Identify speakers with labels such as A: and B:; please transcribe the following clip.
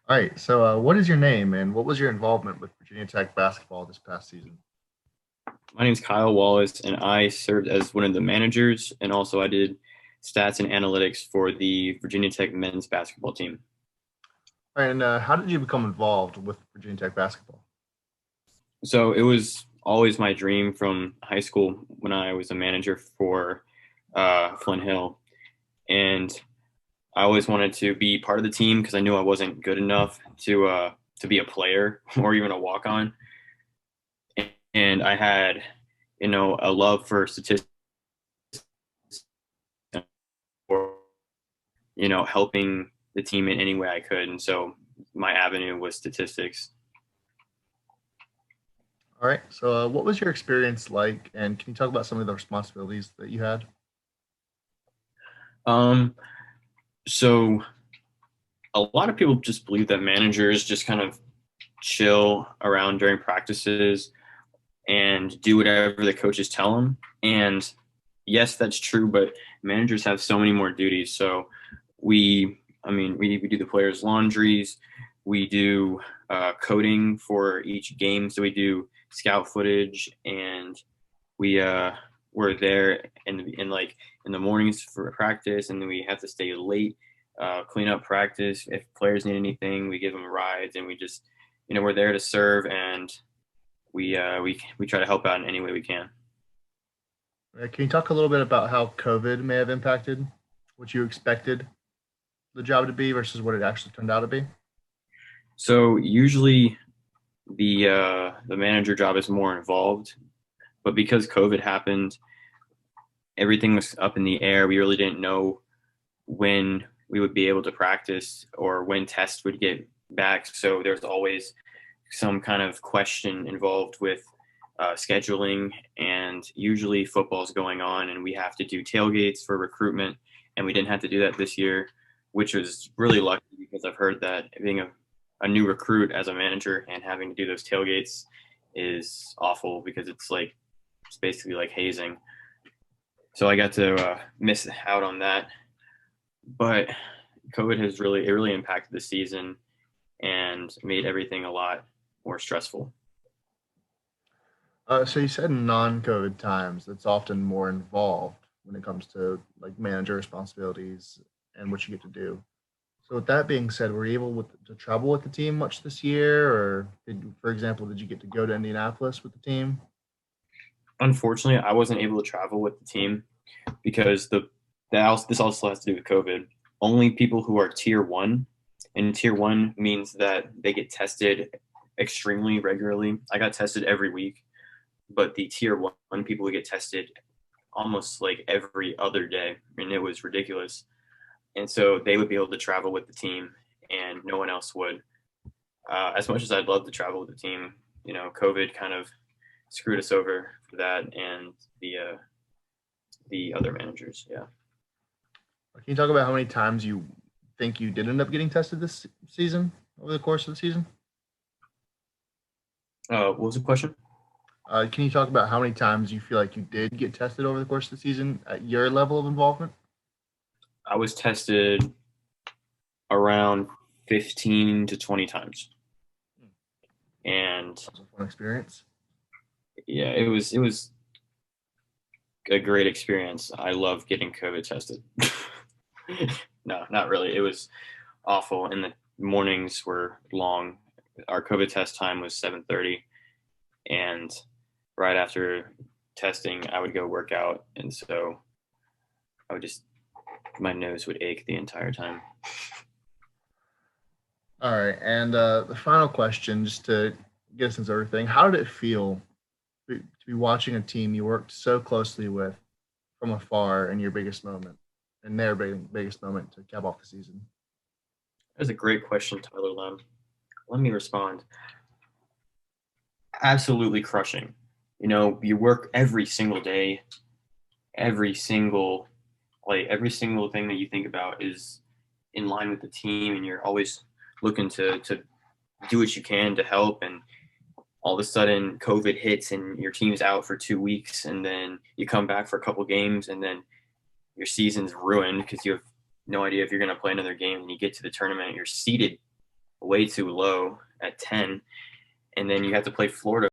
A: All right. So, what is your name and what was your involvement with Virginia Tech basketball this past season?
B: My name is Kyle Wallace, and I served as one of the managers, and also I did stats and analytics for the Virginia Tech men's basketball team.
A: All right, and how did you become involved with Virginia Tech basketball?
B: So it was always my dream from high school when I was a manager for Flint Hill, and I always wanted to be part of the team because I knew I wasn't good enough to be a player or even a walk on, and I had a love for statistics or helping the team in any way I could. And so my avenue was statistics.
A: All right. So, what was your experience like, and can you talk about some of the responsibilities that you had?
B: Um, so a lot of people just believe that managers just kind of chill around during practices and do whatever the coaches tell them. And yes, that's true, but managers have so many more duties. So we do the players' laundries, we do coding for each game. So we do scout footage, and we we're there in the mornings for practice, and then we have to stay late, clean up practice. If players need anything, we give them rides, and we just we're there to serve, and we try to help out in any way we can.
A: Can you talk a little bit about how COVID may have impacted what you expected the job to be versus what it actually turned out to be?
B: So usually the manager job is more involved, but because COVID happened, everything was up in the air. We really didn't know when we would be able to practice or when tests would get back. So there's always some kind of question involved with scheduling, and usually football's going on, and we have to do tailgates for recruitment, and we didn't have to do that this year, which was really lucky because I've heard that being a new recruit as a manager and having to do those tailgates is awful because it's basically like hazing. So I got to miss out on that, but COVID has really impacted the season and made everything a lot more stressful.
A: So you said in non-COVID times, it's often more involved when it comes to like manager responsibilities and what you get to do. So with that being said, were you able to travel with the team much this year, or for example, did you get to go to Indianapolis with the team?
B: Unfortunately, I wasn't able to travel with the team because this also has to do with COVID. Only people who are tier one, and tier one means that they get tested extremely regularly. I got tested every week, but the tier one people would get tested almost like every other day, and it was ridiculous. And so they would be able to travel with the team, and no one else would. As much as I'd love to travel with the team, COVID kind of screwed us over for that, and the other managers. Yeah.
A: Can you talk about how many times you think you did end up getting tested this season over the course of the season?
B: What was the question?
A: Can you talk about how many times you feel like you did get tested over the course of the season at your level of involvement?
B: I was tested around 15 to 20 times. And
A: That was a fun experience.
B: yeah, it was a great experience. I love getting COVID tested. No, not really. It was awful, and the mornings were long. Our COVID test time was 7:30, and right after testing, I would go work out, and so I would just my nose would ache the entire time.
A: All right, and the final question, just to get a sense of everything, how did it feel to be watching a team you worked so closely with from afar in your biggest moment, in their biggest moment to cap off the season?
B: That's a great question, Tyler Lem. Let me respond. Absolutely crushing. You work every single day, every single every single thing that you think about is in line with the team, and you're always looking to do what you can to help. And all of a sudden COVID hits and your team's out for 2 weeks, and then you come back for a couple games, and then your season's ruined because you have no idea if you're going to play another game, and you get to the tournament, you're seeded way too low at 10, and then you have to play Florida